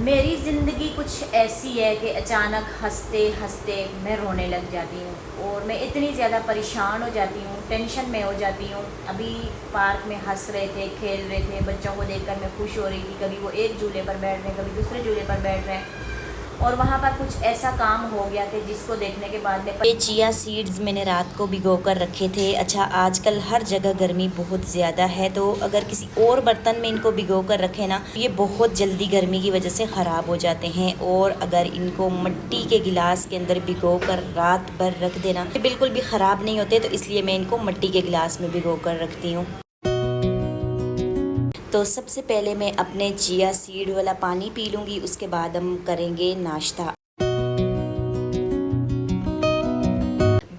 मेरी ज़िंदगी कुछ ऐसी है कि अचानक हंसते हंसते मैं रोने लग जाती हूँ और मैं इतनी ज़्यादा परेशान हो जाती हूँ, टेंशन में हो जाती हूँ। अभी पार्क में हंस रहे थे, खेल रहे थे, बच्चों को देखकर मैं खुश हो रही थी। कभी वो एक झूले पर बैठ रहे हैं, कभी दूसरे झूले पर बैठ रहे हैं और वहाँ पर कुछ ऐसा काम हो गया कि जिसको देखने के बाद में ये चिया सीड्स मैंने रात को भिगो कर रखे थे। अच्छा, आजकल हर जगह गर्मी बहुत ज़्यादा है, तो अगर किसी और बर्तन में इनको भिगो कर रखे ना, ये बहुत जल्दी गर्मी की वजह से ख़राब हो जाते हैं। और अगर इनको मिट्टी के गिलास के अंदर भिगो कर रात भर रख देना, ये बिल्कुल भी ख़राब नहीं होते। तो इसलिए मैं इनको मिट्टी के गिलास में भिगो कर रखती हूँ। तो सबसे पहले मैं अपने चिया सीड वाला पानी पी लूँगी, उसके बाद हम करेंगे नाश्ता।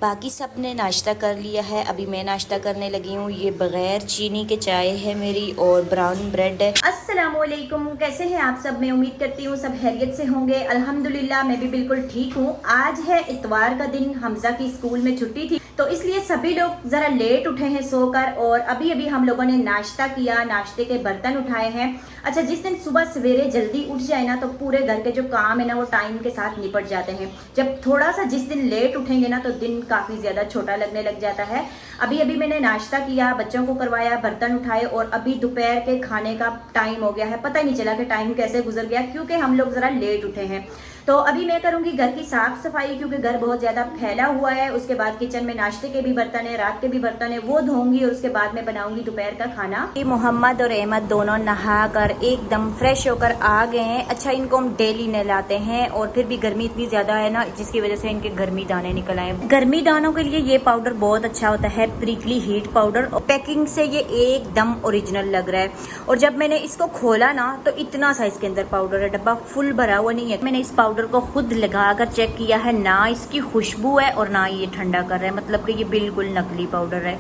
बाकी सब ने नाश्ता कर लिया है, अभी मैं नाश्ता करने लगी हूँ। ये बग़ैर चीनी के चाय है मेरी और ब्राउन ब्रेड है। अस्सलामुअलैकुम, कैसे हैं आप सब। मैं उम्मीद करती हूँ सब खैरियत से होंगे। अल्हम्दुलिल्लाह मैं भी बिल्कुल ठीक हूँ। आज है इतवार का दिन, हमजा की स्कूल में छुट्टी थी, तो इसलिए सभी लोग ज़रा लेट उठे हैं सोकर और अभी अभी हम लोगों ने नाश्ता किया, नाश्ते के बर्तन उठाए हैं। अच्छा, जिस दिन सुबह सवेरे जल्दी उठ जाए ना, तो पूरे घर के जो काम है ना वो टाइम के साथ निपट जाते हैं। जब थोड़ा सा जिस दिन लेट उठेंगे ना, तो दिन काफ़ी ज़्यादा छोटा लगने लग जाता है। अभी अभी मैंने नाश्ता किया, बच्चों को करवाया, बर्तन उठाए और अभी दोपहर के खाने का टाइम हो गया है। पता ही नहीं चला कि टाइम कैसे गुजर गया, क्योंकि हम लोग ज़रा लेट उठे हैं। तो अभी मैं करूंगी घर की साफ सफाई, क्योंकि घर बहुत ज़्यादा फैला हुआ है। उसके बाद किचन में नाश्ते के भी बर्तन है, रात के भी बर्तन है, वो धोऊंगी और उसके बाद मैं बनाऊंगी दोपहर का खाना। मोहम्मद और अहमद दोनों नहा कर एकदम फ्रेश होकर आ गए हैं। अच्छा, इनको हम डेली नहलाते हैं और फिर भी गर्मी इतनी ज़्यादा है ना, जिसकी वजह से इनके गर्मी दाने निकल आए। गर्मी दानों के लिए ये पाउडर बहुत अच्छा होता है, प्रिकली हीट पाउडर। पैकिंग से ये एकदम ओरिजिनल लग रहा है और जब मैंने इसको खोला ना, तो इतना सा इसके अंदर पाउडर है, डब्बा फुल भरा हुआ नहीं है। मैंने इस पाउडर को खुद लगाकर चेक किया है, ना इसकी खुशबू है और ना ये ठंडा कर रहा है, मतलब कि ये बिल्कुल नकली पाउडर है।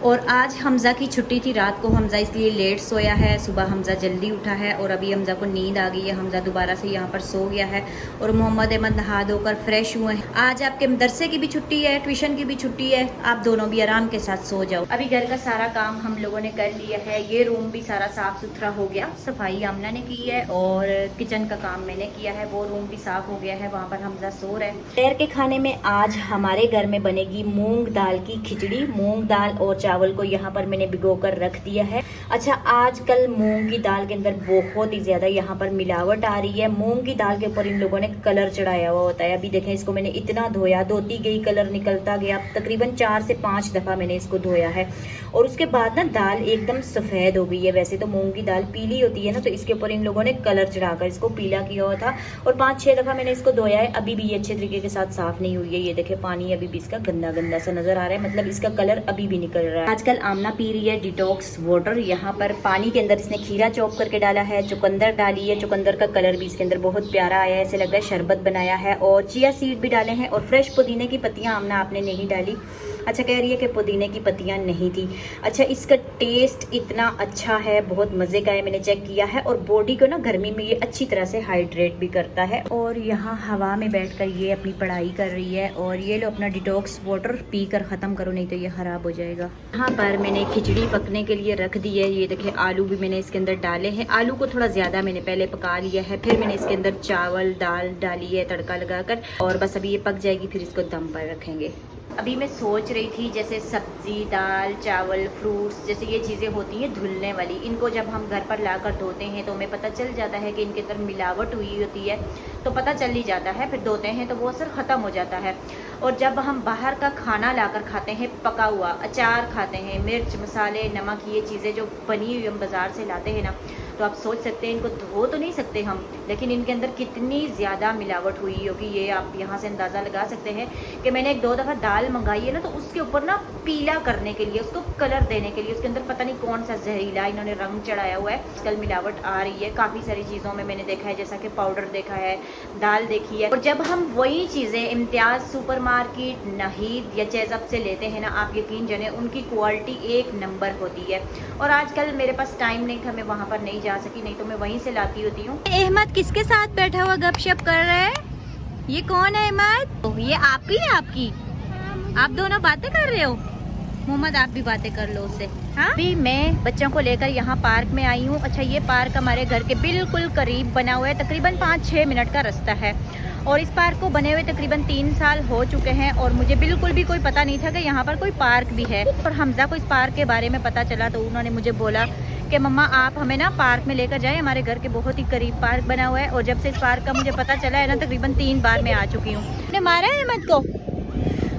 और आज हमजा की छुट्टी थी, रात को हमजा इसलिए लेट सोया है, सुबह हमजा जल्दी उठा है और अभी हमजा को नींद आ गई है। हमजा दोबारा से यहाँ पर सो गया है और मोहम्मद अहमद नहा धोकर फ्रेश हुए हैं। आज आपके मदरसे की भी छुट्टी है, ट्यूशन की भी छुट्टी है, आप दोनों भी आराम के साथ सो जाओ। अभी घर का सारा काम हम लोगों ने कर लिया है। ये रूम भी सारा साफ सुथरा हो गया, सफाई आमना ने की है और किचन का काम मैंने किया है, वो रूम भी साफ हो गया है, वहाँ पर हमजा सो रहे हैं। दोपहर के खाने में आज हमारे घर में बनेगी मूंग दाल की खिचड़ी। मूंग दाल और चावल को यहाँ पर मैंने भिगो कर रख दिया है। अच्छा, आजकल मूंग की दाल के अंदर बहुत ही ज्यादा यहाँ पर मिलावट आ रही है। मूंग की दाल के ऊपर इन लोगों ने कलर चढ़ाया हुआ होता है। अभी देखें, इसको मैंने इतना धोया, धोती गई कलर निकलता गया, तकरीबन 4 से 5 दफा मैंने इसको धोया है और उसके बाद ना दाल एकदम सफेद हो गई है। वैसे तो मूंग की दाल पीली होती है ना, तो इसके ऊपर इन लोगों ने कलर चढ़ाकर इसको पीला किया हुआ था और 5-6 दफा मैंने इसको धोया है। अभी भी ये अच्छे तरीके के साथ साफ नहीं हुई है। ये देखे, पानी अभी भी इसका गंदा गंदा सा नजर आ रहा है, मतलब इसका कलर अभी भी निकल रहा है। आजकल आमना पी रही है डिटॉक्स वाटर। यहाँ पर पानी के अंदर इसने खीरा चॉप करके डाला है, चुकंदर डाली है, चुकंदर का कलर भी इसके अंदर बहुत प्यारा आया है, ऐसे लग रहा है शरबत बनाया है। और चिया सीड भी डाले हैं और फ्रेश पुदीने की पत्तियां आमना आपने नहीं डाली। अच्छा, कह रही है कि पुदीने की पत्तियां नहीं थी। अच्छा, इसका टेस्ट इतना अच्छा है, बहुत मज़े का है, मैंने चेक किया है और बॉडी को ना गर्मी में ये अच्छी तरह से हाइड्रेट भी करता है। और यहाँ हवा में बैठकर ये अपनी पढ़ाई कर रही है और ये लो अपना डिटॉक्स वाटर पी कर ख़त्म करो, नहीं तो ये ख़राब हो जाएगा। यहाँ पर मैंने खिचड़ी पकने के लिए रख दी है। ये देखिए, आलू भी मैंने इसके अंदर डाले हैं। आलू को थोड़ा ज़्यादा मैंने पहले पका लिया है, फिर मैंने इसके अंदर चावल दाल डाली है तड़का लगाकर और बस अभी ये पक जाएगी, फिर इसको दम पर रखेंगे। अभी मैं सोच रही थी, जैसे सब्जी दाल चावल फ्रूट्स जैसे ये चीज़ें होती हैं धुलने वाली, इनको जब हम घर पर लाकर धोते हैं तो हमें पता चल जाता है कि इनके अंदर मिलावट हुई होती है, तो पता चल ही जाता है। फिर धोते हैं तो वो असर ख़त्म हो जाता है। और जब हम बाहर का खाना लाकर खाते हैं, पका हुआ अचार खाते हैं, मिर्च मसाले नमक, ये चीज़ें जो बनी हुई हम बाज़ार से लाते हैं ना, तो आप सोच सकते हैं इनको धो तो नहीं सकते हम, लेकिन इनके अंदर कितनी ज़्यादा मिलावट हुई होगी ये आप यहाँ से अंदाज़ा लगा सकते हैं। कि मैंने 1-2 दफ़ा दाल मंगाई है ना, तो उसके ऊपर ना पीला करने के लिए, उसको कलर देने के लिए उसके अंदर पता नहीं कौन सा जहरीला इन्होंने रंग चढ़ाया हुआ है। आजकल मिलावट आ रही है काफ़ी सारी चीज़ों में, मैंने देखा है, जैसा कि पाउडर देखा है, दाल देखी है। और जब हम वही चीज़ें इम्तियाज़ सुपर मार्केट नाहिद या चेज़अप से लेते हैं ना, आप यकीन जाने उनकी क्वालिटी एक नंबर होती है। और आजकल मेरे पास टाइम नहीं था, मैं वहाँ पर नहीं जा सकी, नहीं तो मैं वहीं से लाती होती हूँ। अहमद किसके साथ बैठा हुआ गपशप कर रहा है? ये कौन है अहमद? ये आप ही है? आपकी आप दोनों बातें कर रहे हो? मोहम्मद आप भी बातें कर लो उससे। हाँ, अभी मैं बच्चों को लेकर यहाँ पार्क में आई हूँ। अच्छा, ये पार्क हमारे घर के बिल्कुल करीब बना हुआ है, तकरीबन 5-6 मिनट का रास्ता है। और इस पार्क को बने हुए तकरीबन 3 साल हो चुके हैं और मुझे बिल्कुल भी कोई पता नहीं था कि यहाँ पर कोई पार्क भी है। और हमजा को इस पार्क के बारे में पता चला तो उन्होंने मुझे बोला कि मम्मा आप हमें ना पार्क में लेकर जाएं, हमारे घर के बहुत ही करीब पार्क बना हुआ है। और जब से इस पार्क का मुझे पता चला है ना, तकरीबन 3 बार मैं आ चुकी हूँ। मैंने मारा है अहमद को।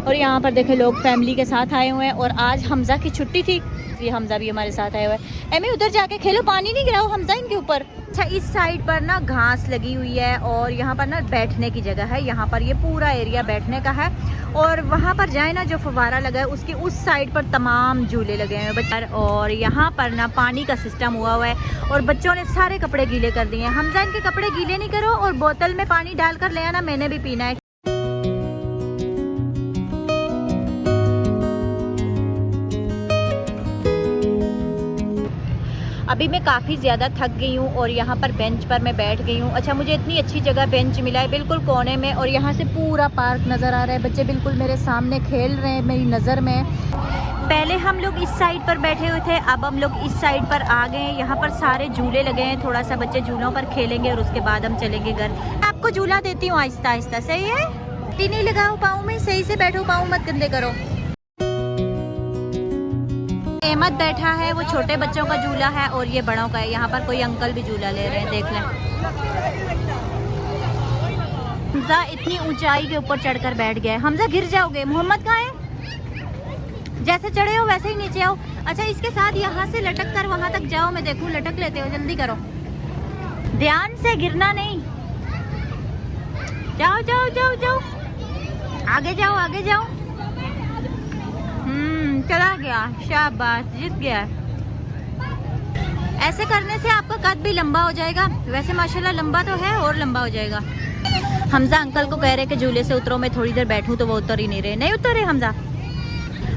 और यहाँ पर देखे लोग फैमिली के साथ आए हुए हैं और आज हमजा की छुट्टी थी, ये हमजा भी हमारे साथ आया हुआ है। एमी उधर जाके खेलो, पानी नहीं गिराओ हमजा इनके ऊपर। अच्छा, इस साइड पर ना घास लगी हुई है और यहाँ पर ना बैठने की जगह है। यहाँ पर ये पूरा एरिया बैठने का है। और वहाँ पर जाए ना, जो फव्वारा लगा है उसकी उस साइड पर तमाम झूले लगे हुए हैं बच्चे। और यहाँ पर ना पानी का सिस्टम हुआ है और बच्चों ने सारे कपड़े गीले कर दिए हैं। हमजा इनके कपड़े गीले नहीं करो और बोतल में पानी डालकर ले आना, मैंने भी पीना है। अभी मैं काफ़ी ज़्यादा थक गई हूँ और यहाँ पर बेंच पर मैं बैठ गई हूँ। अच्छा, मुझे इतनी अच्छी जगह बेंच मिला है बिल्कुल कोने में और यहाँ से पूरा पार्क नज़र आ रहा है। बच्चे बिल्कुल मेरे सामने खेल रहे हैं मेरी नज़र में। पहले हम लोग इस साइड पर बैठे हुए थे, अब हम लोग इस साइड पर आ गए हैं। यहाँ पर सारे झूले लगे हैं, थोड़ा सा बच्चे झूलों पर खेलेंगे और उसके बाद हम चलेंगे घर। आपको झूला देती हूँ आहिस्ता आहिस्ता, सही है? नहीं लगाओ पाँव में, सही से बैठो, पाँव मत गंदे करो। अहमद बैठा है, वो छोटे बच्चों का झूला है और ये बड़ों का है। यहाँ पर कोई अंकल भी झूला ले रहे हैं, देख लें। हमजा इतनी ऊंचाई के ऊपर चढ़कर बैठ गया है। हमजा गिर जाओगे। मोहम्मद कहाँ है? जैसे चढ़े हो वैसे ही नीचे आओ। अच्छा, इसके साथ यहाँ से लटक कर वहां तक जाओ, मैं देखूं लटक लेते हो, जल्दी करो, ध्यान से, गिरना नहीं। जाओ जाओ जाओ जाओ, आगे जाओ आगे जाओ। चला गया, शाबाश, जीत गया। ऐसे करने से आपका कद भी लंबा हो जाएगा। वैसे माशाल्लाह लंबा तो है और लंबा हो जाएगा। हमजा अंकल को कह रहे कि झूले से उतरो, मैं थोड़ी देर बैठूं तो वो उतर ही नहीं रहे। नहीं उतरे हमजा।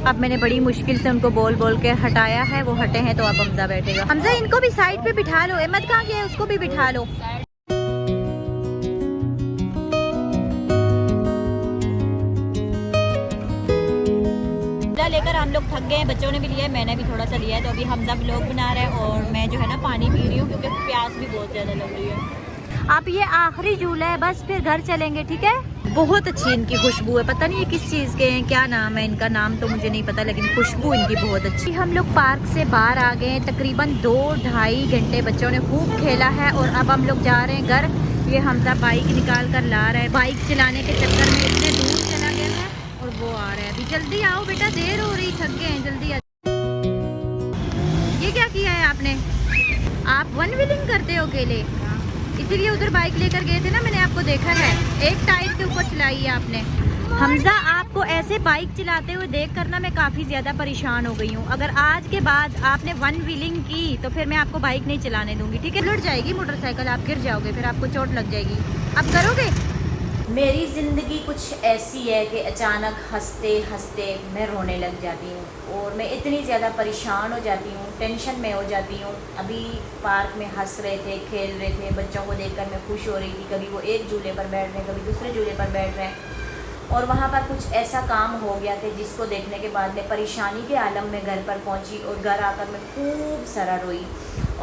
अब मैंने बड़ी मुश्किल से उनको बोल बोल के हटाया है, वो हटे हैं तो अब हमजा बैठेगा। हमजा इनको भी साइड पे बिठा लो। अहमद कहाँ गया है, उसको भी बिठा लो। लेकर हम लोग थक गए हैं, बच्चों ने भी लिया है, मैंने भी थोड़ा सा लिया है। तो अभी हमजा व्लॉग बना रहा है और मैं जो है ना पानी पी रही हूँ क्योंकि प्यास भी बहुत ज़्यादा लग रही है। अब ये आखिरी झूला है, बस फिर घर चलेंगे, ठीक है? बहुत अच्छी इनकी खुशबू है, पता नहीं ये किस चीज़ के हैं, क्या नाम है इनका, नाम तो मुझे नहीं पता, लेकिन खुशबू इनकी बहुत अच्छी। हम लोग पार्क से बाहर आ गए, तकरीबन 2-2.5 घंटे बच्चों ने खूब खेला है और अब हम लोग जा रहे हैं घर। ये हमजा बाइक निकाल कर ला रहा है, बाइक चलाने के चक्कर में इतने दूर चला गया है और वो आ रहा है। अभी जल्दी आओ बेटा, देर हो रही, थक गए हैं, जल्दी आ। ये क्या किया है आपने? आप वन व्हीलिंग करते हो अकेले, इसीलिए उधर बाइक लेकर गए थे ना, मैंने आपको देखा है। एक टायर के ऊपर चलाई है आपने। हमजा, आपको ऐसे बाइक चलाते हुए देख कर ना मैं काफ़ी ज़्यादा परेशान हो गई हूँ। अगर आज के बाद आपने वन व्हीलिंग की तो फिर मैं आपको बाइक नहीं चलाने दूंगी, ठीक है? लुट जाएगी मोटरसाइकिल, आप गिर जाओगे, फिर आपको चोट लग जाएगी। अब करोगे? मेरी ज़िंदगी कुछ ऐसी है कि अचानक हंसते हंसते मैं रोने लग जाती हूँ और मैं इतनी ज़्यादा परेशान हो जाती हूँ, टेंशन में हो जाती हूँ। अभी पार्क में हंस रहे थे, खेल रहे थे, बच्चों को देखकर मैं खुश हो रही थी। कभी वो एक झूले पर बैठ रहे हैं, कभी दूसरे झूले पर बैठ रहे हैं। और वहाँ पर कुछ ऐसा काम हो गया कि जिसको देखने के बाद मैं परेशानी के आलम में घर पर पहुँची और घर आकर मैं खूब सारा रोई।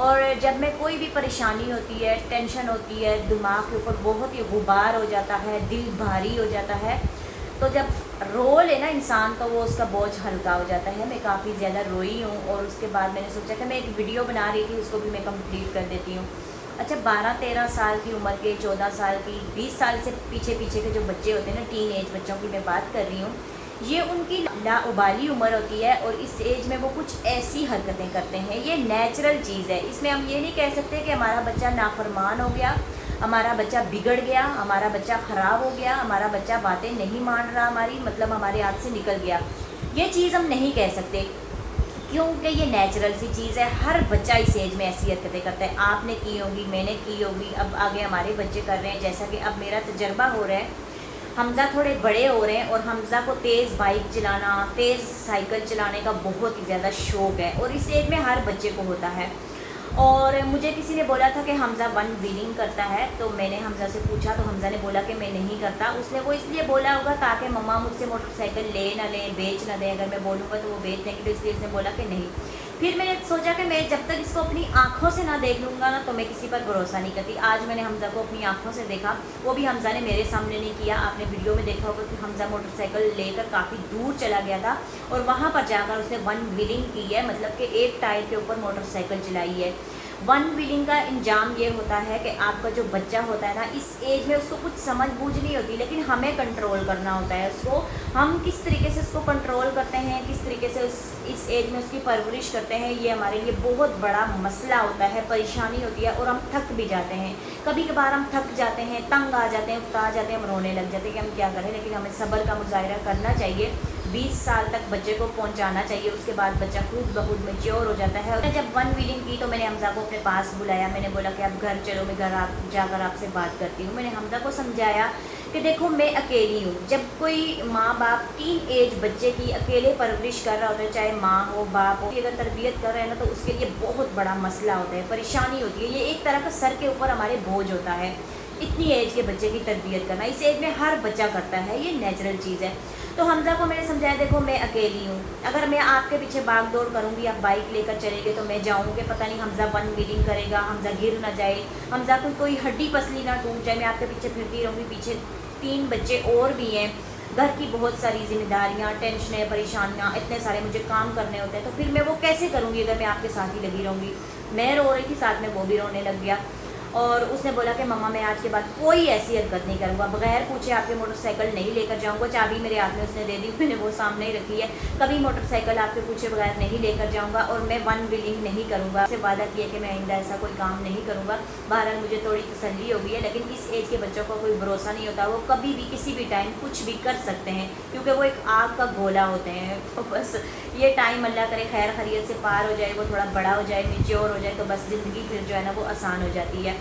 और जब मैं कोई भी परेशानी होती है, टेंशन होती है, दिमाग के ऊपर बहुत ही गुबार हो जाता है, दिल भारी हो जाता है, तो जब रो ले ना इंसान तो वो उसका बोझ हल्का हो जाता है। मैं काफ़ी ज़्यादा रोई हूँ और उसके बाद मैंने सोचा कि मैं एक वीडियो बना रही थी, उसको भी मैं कंप्लीट कर देती हूँ। अच्छा, 12-13 साल की उम्र के, 14 साल की, 20 साल से पीछे के जो बच्चे होते हैं ना, टीन एज बच्चों की मैं बात कर रही हूँ, ये उनकी लाउबाली उम्र होती है और इस एज में वो कुछ ऐसी हरकतें करते हैं। ये नेचुरल चीज़ है, इसमें हम ये नहीं कह सकते कि हमारा बच्चा नाफरमान हो गया, हमारा बच्चा बिगड़ गया, हमारा बच्चा ख़राब हो गया, हमारा बच्चा बातें नहीं मान रहा हमारी, मतलब हमारे हाथ से निकल गया। ये चीज़ हम नहीं कह सकते क्योंकि ये नेचुरल सी चीज़ है। हर बच्चा इस एज में ऐसी हरकतें करता है। आपने की होगी, मैंने की होगी, अब आगे हमारे बच्चे कर रहे हैं। जैसा कि अब मेरा तजर्बा हो रहा है, हमजा थोड़े बड़े हो रहे हैं और हमजा को तेज़ बाइक चलाना, तेज़ साइकिल चलाने का बहुत ही ज़्यादा शौक़ है और इस एज में हर बच्चे को होता है। और मुझे किसी ने बोला था कि हमज़ा वन व्हीलिंग करता है, तो मैंने हमज़ा से पूछा तो हमज़ा ने बोला कि मैं नहीं करता। उसने वो इसलिए बोला होगा ताकि मम्मा मुझसे मोटरसाइकिल ले ना लें, बेच ना दें, अगर मैं बोलूँगा तो वो बेच देंगे, तो इसलिए उसने बोला कि नहीं। फिर मैंने सोचा कि मैं जब तक इसको अपनी आँखों से ना देख लूँगा ना तो मैं किसी पर भरोसा नहीं करती। आज मैंने हमज़ा को अपनी आँखों से देखा, वो भी हमज़ा ने मेरे सामने नहीं किया। आपने वीडियो में देखा होगा कि हमज़ा मोटरसाइकिल लेकर काफ़ी दूर चला गया था और वहाँ पर जाकर उसने वन व्हीलिंग की है, मतलब कि एक टायर के ऊपर मोटरसाइकिल चलाई है। वन व्हीलिंग का इंजाम ये होता है कि आपका जो बच्चा होता है ना, इस एज में उसको कुछ समझ बूझ नहीं होती, लेकिन हमें कंट्रोल करना होता है उसको। हम किस तरीके से उसको कंट्रोल करते हैं, किस तरीके से इस एज में उसकी परवरिश करते हैं, ये हमारे लिए बहुत बड़ा मसला होता है, परेशानी होती है और हम थक भी जाते हैं। कभी कभार हम थक जाते हैं, तंग आ जाते हैं, उकता जाते हैं, हम रोने लग जाते हैं कि हम क्या करें, लेकिन हमें सब्र का मुजाहिरा करना चाहिए। 20 साल तक बच्चे को पहुंचाना चाहिए, उसके बाद बच्चा खुद ब खुद मैच्योर हो जाता है। और जब वन व्हीलिंग की तो मैंने हमज़ा को अपने पास बुलाया, मैंने बोला कि आप घर चलो, मैं घर जाकर आपसे बात करती हूँ। मैंने हमज़ा को समझाया कि देखो मैं अकेली हूँ। जब कोई माँ बाप टीन एज बच्चे की अकेले परवरिश कर रहा होता है, चाहे माँ हो बाप हो, अगर तरबियत कर रहे हैं ना तो उसके लिए बहुत बड़ा मसला होता है, परेशानी होती है। ये एक तरह का सर के ऊपर हमारे बोझ होता है, इतनी एज के बच्चे की तरबियत करना। इस एज में हर बच्चा करता है, ये नेचुरल चीज़ है। तो हमज़ा को मैंने समझाया, देखो मैं अकेली हूँ, अगर मैं आपके पीछे भाग दौड़ करूँगी, आप बाइक लेकर चलेंगे तो मैं जाऊँगी, पता नहीं हमज़ा वन व्हीलिंग करेगा, हमज़ा गिर ना जाए, हमज़ा को कोई हड्डी पसली ना टूट जाए, मैं आपके पीछे फिरती रहूँगी। पीछे 3 बच्चे और भी हैं, घर की बहुत सारी जिम्मेदारियाँ, टेंशनें, परेशानियाँ, इतने सारे मुझे काम करने होते हैं, तो फिर मैं वो कैसे करूँगी अगर मैं आपके साथ ही लगी रहूँगी। मैं रो रही थी, साथ में वो भी रोने लग गया। और उसने बोला कि मम्मा मैं आज के बाद कोई ऐसी हरकत नहीं करूँगा, बगैर पूछे आपके मोटरसाइकिल नहीं लेकर जाऊँगा। चाबी मेरे हाथ में उसने दे दी, मैंने वो सामने ही रखी है, कभी मोटरसाइकिल आपके पूछे बगैर नहीं लेकर जाऊँगा और मैं वन व्हीलिंग नहीं करूँगा। उससे वादा किया कि मैं आइंदा ऐसा कोई काम नहीं करूँगा। बहरहाल मुझे थोड़ी तसल्ली हो गई है, लेकिन इस एज के बच्चों का कोई भरोसा नहीं होता, वो कभी भी किसी भी टाइम कुछ भी कर सकते हैं, क्योंकि वो एक आग का गोला होते हैं। तो बस ये टाइम अल्लाह करे खैर खैरियत से पार हो जाए, वो थोड़ा बड़ा हो जाए, मैच्योर हो जाए, तो बस ज़िंदगी फिर जो है ना वो आसान हो जाती है।